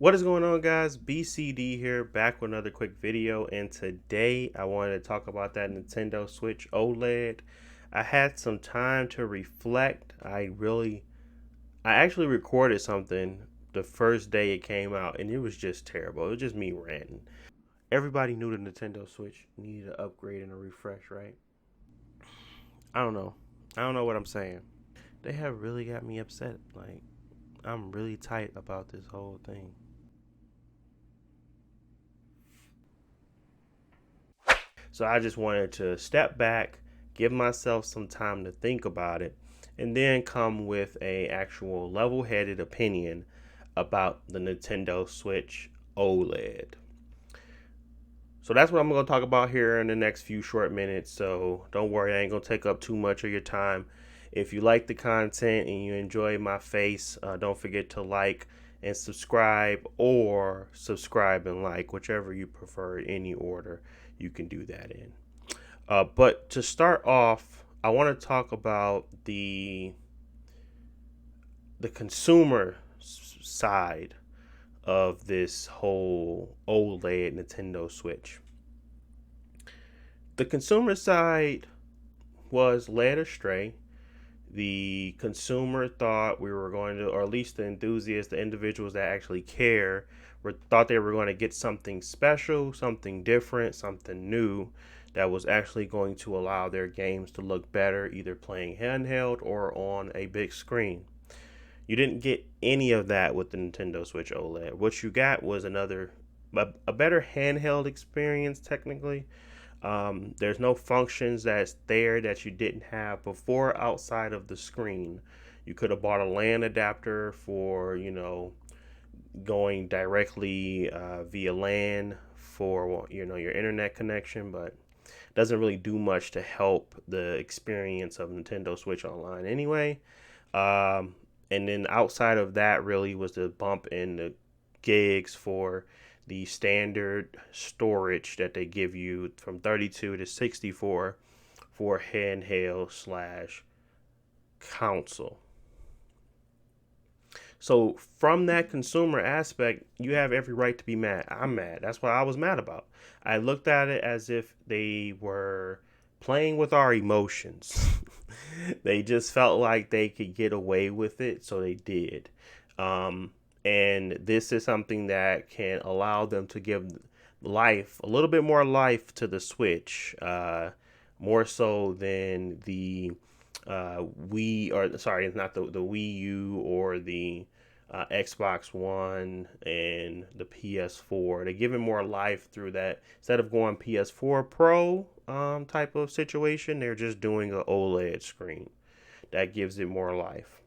What is going on, guys? BCD here, back with another quick video, and today I wanted to talk about that Nintendo Switch OLED. I had some time to reflect. I actually recorded something the first day it came out, and it was just terrible. It was just me ranting. Everybody knew the Nintendo Switch needed an upgrade and a refresh, right? I don't know. I don't know what I'm saying. They have really got me upset. Like, I'm really tight about this whole thing. So I just wanted to step back, give myself some time to think about it, and then come with a actual level-headed opinion about the Nintendo Switch OLED. So that's what I'm going to talk about here in the next few short minutes. So don't worry, I ain't going to take up too much of your time. If you like the content and you enjoy my face, don't forget to like and subscribe, or subscribe and like, whichever you prefer, in any order you can do that in. But to start off, I want to talk about the consumer side of this whole OLED Nintendo Switch. The consumer side was led astray. The consumer thought we were going to, or at least the enthusiasts, the individuals that actually care, thought they were going to get something special, something different, something new that was actually going to allow their games to look better, either playing handheld or on a big screen. You didn't get any of that with the Nintendo Switch OLED. What you got was a better handheld experience, technically. There's no functions that's there that you didn't have before outside of the screen. You could have bought a LAN adapter for, going directly via LAN for, your internet connection, but it doesn't really do much to help the experience of Nintendo Switch Online anyway. And then outside of that, really was the bump in the gigs for the standard storage that they give you from 32 to 64 for handheld slash console. So from that consumer aspect, you have every right to be mad. I'm mad. That's what I was mad about. I looked at it as if they were playing with our emotions. They just felt like they could get away with it, so they did. And this is something that can allow them to give life, a little bit more life to the Switch, more so than the Wii, or sorry, not the Wii U or the Xbox One and the PS4. They give it more life through that. Instead of going PS4 Pro type of situation, they're just doing an OLED screen. That gives it more life.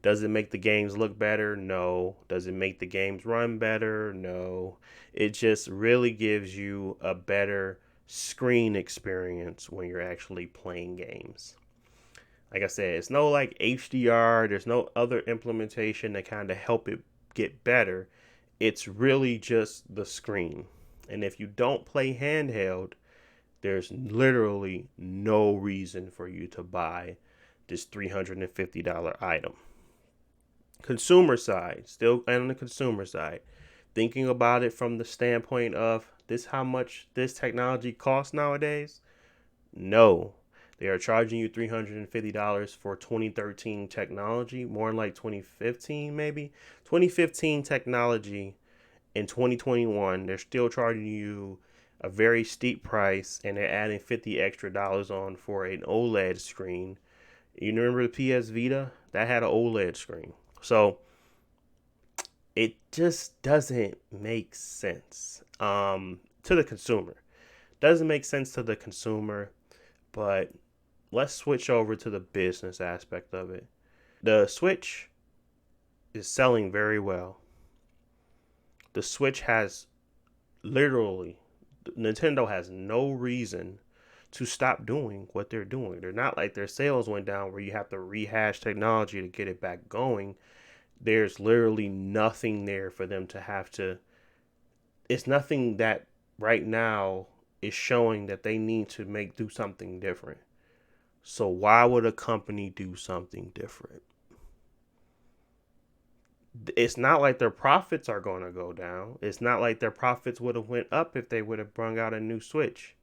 Does it make the games look better? No. Does it make the games run better? No. It just really gives you a better screen experience when you're actually playing games. Like I said, it's no like HDR, there's no other implementation that kind of help it get better. It's really just the screen. And if you don't play handheld, there's literally no reason for you to buy this $350 item. Consumer side, still on the consumer side, thinking about it from the standpoint of this how much this technology costs nowadays? No. They are charging you $350 for 2013 technology, more like 2015 maybe. 2015 technology in 2021, they're still charging you a very steep price, and they're adding 50 extra dollars on for an OLED screen. You remember the PS Vita? That had an OLED screen. So it just doesn't make sense to the consumer. Doesn't make sense to the consumer, but let's switch over to the business aspect of it. The Switch is selling very well. The Switch has literally, Nintendo has no reason to stop doing what they're doing. They're not like their sales went down where you have to rehash technology to get it back going. There's literally nothing there for them to have to. It's nothing that right now is showing that they need to do something different. So why would a company do something different? It's not like their profits are going to go down. It's not like their profits would have went up if they would have brung out a new Switch.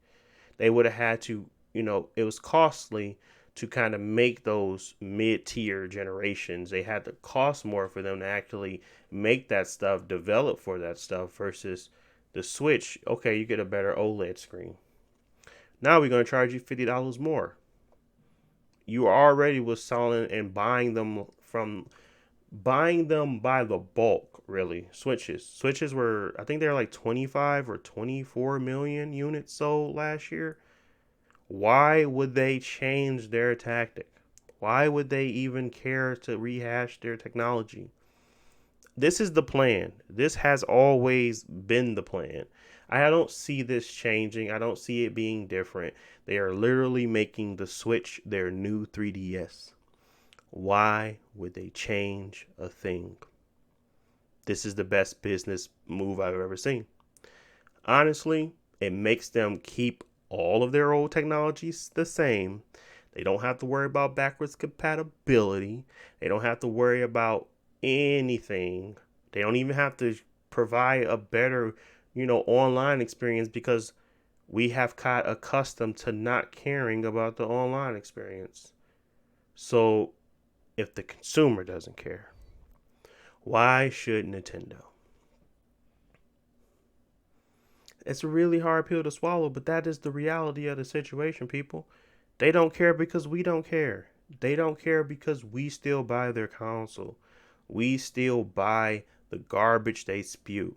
They would have had to, it was costly to kind of make those mid-tier generations. They had to cost more for them to actually make that stuff, develop for that stuff versus the Switch. Okay, you get a better OLED screen. Now we're going to charge you $50 more. You already was selling and buying them by the bulk, really. Switches were, I think they were like 25 or 24 million units sold last year. Why would they change their tactic? Why would they even care to rehash their technology? This is the plan. This has always been the plan. I don't see this changing. I don't see it being different. They are literally making the Switch their new 3DS. Why would they change a thing? This is the best business move I've ever seen. Honestly, it makes them keep all of their old technologies the same. They don't have to worry about backwards compatibility. They don't have to worry about anything. They don't even have to provide a better, online experience because we have got accustomed to not caring about the online experience. So, if the consumer doesn't care, why should Nintendo? It's a really hard pill to swallow, but that is the reality of the situation, people. They don't care because we don't care. They don't care because we still buy their console. We still buy the garbage they spew.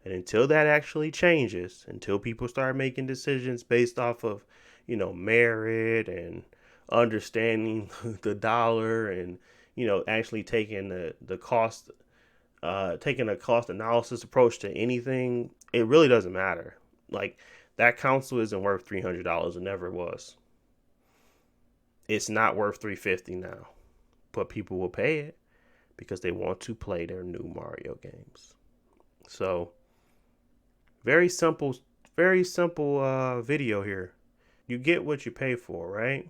And until that actually changes, until people start making decisions based off of, merit and understanding the dollar and, actually taking the cost taking a cost analysis approach to anything, it really doesn't matter. Like that console isn't worth $300. It never was. It's not worth $350 now, but people will pay it because they want to play their new Mario games. So very simple video here. You get what you pay for, right?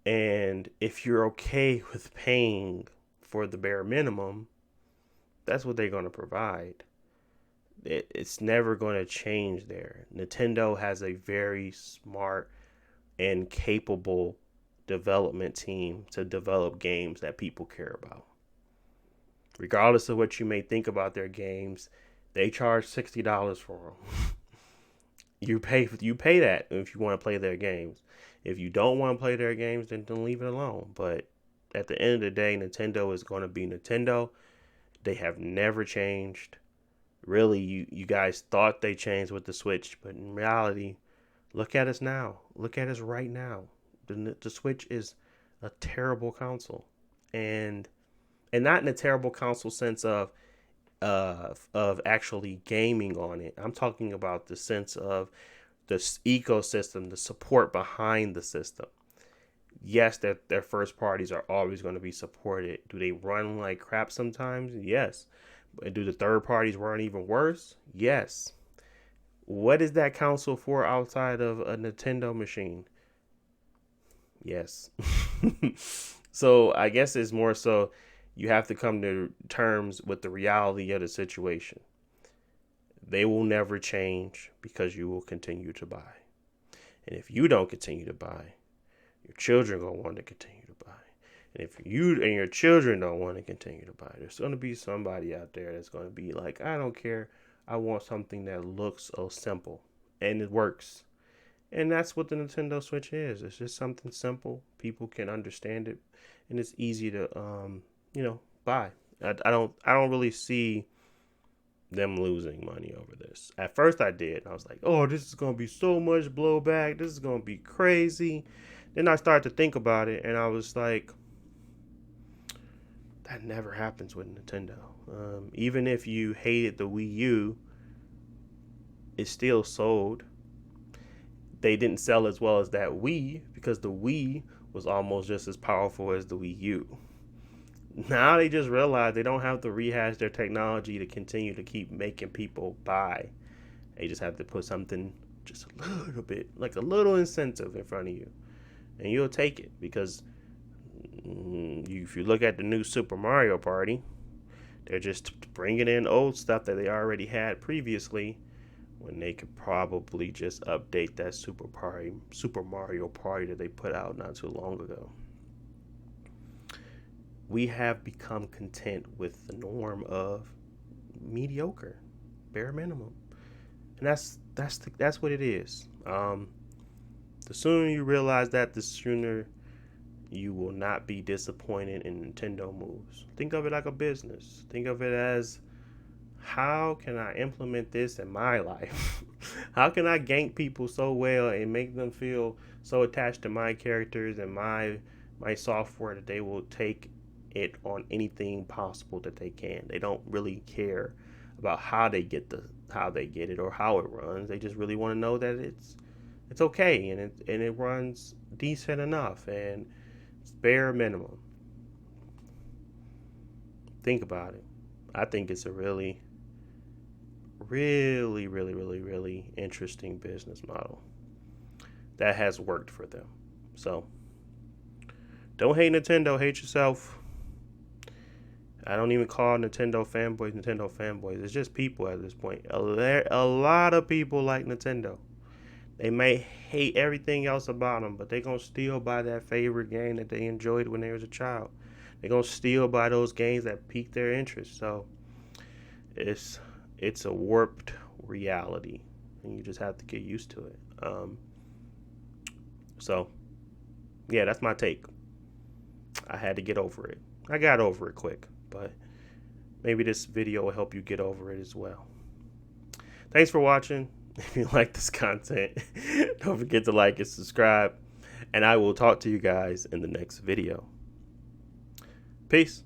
And if you're okay with paying for the bare minimum, that's what they're going to provide. It's never going to change there. Nintendo has a very smart and capable development team to develop games that people care about. Regardless of what you may think about their games, they charge $60 for them. You pay that if you want to play their games. If you don't want to play their games, then don't leave it alone. But at the end of the day, Nintendo is going to be Nintendo. They have never changed. Really, you guys thought they changed with the Switch, but in reality, look at us now. Look at us right now. The Switch is a terrible console, and not in a terrible console sense of actually gaming on it. I'm talking about the sense of the ecosystem, the support behind the system. Yes, their first parties are always going to be supported. Do they run like crap sometimes? Yes. Do the third parties run even worse? Yes. What is that console for outside of a Nintendo machine? Yes. So I guess it's more so you have to come to terms with the reality of the situation. They will never change because you will continue to buy. And if you don't continue to buy, your children are going to want to continue to buy. And if you and your children don't want to continue to buy, there's going to be somebody out there that's going to be like, I don't care. I want something that looks so simple and it works. And that's what the Nintendo Switch is. It's just something simple. People can understand it, and it's easy to, buy. I don't really see them losing money over this. At first, I did. I was like, oh, this is gonna be so much blowback. This is gonna be crazy. Then I started to think about it, and I was like, that never happens with Nintendo. Even if you hated the Wii U, it still sold. They didn't sell as well as that Wii because the Wii was almost just as powerful as the Wii U. Now they just realize they don't have to rehash their technology to continue to keep making people buy. They just have to put something just a little bit, like a little incentive in front of you. And you'll take it because If you look at the new Super Mario Party, they're just bringing in old stuff that they already had previously, when they could probably just update that Super Mario Party that they put out not too long ago. We have become content with the norm of mediocre, bare minimum, and that's what it is. The sooner you realize that, the sooner you will not be disappointed in Nintendo moves. Think of it like a business. Think of it as, how can I implement this in my life? How can I gank people so well and make them feel so attached to my characters and my software that they will take it on anything possible that they can. They don't really care about how they get it or how it runs. They just really want to know that it's okay, and it runs decent enough, and it's bare minimum. Think about it. I think it's a really, really, really, really, really interesting business model that has worked for them. So don't hate Nintendo, hate yourself. I don't even call Nintendo fanboys. It's just people at this point. A lot of people like Nintendo. They may hate everything else about them, but they're going to still buy that favorite game that they enjoyed when they was a child. They're going to still buy those games that pique their interest. So it's a warped reality, and you just have to get used to it. So, yeah, that's my take. I had to get over it. I got over it quick, but maybe this video will help you get over it as well. Thanks for watching. If you like this content, don't forget to like and subscribe, and I will talk to you guys in the next video. Peace.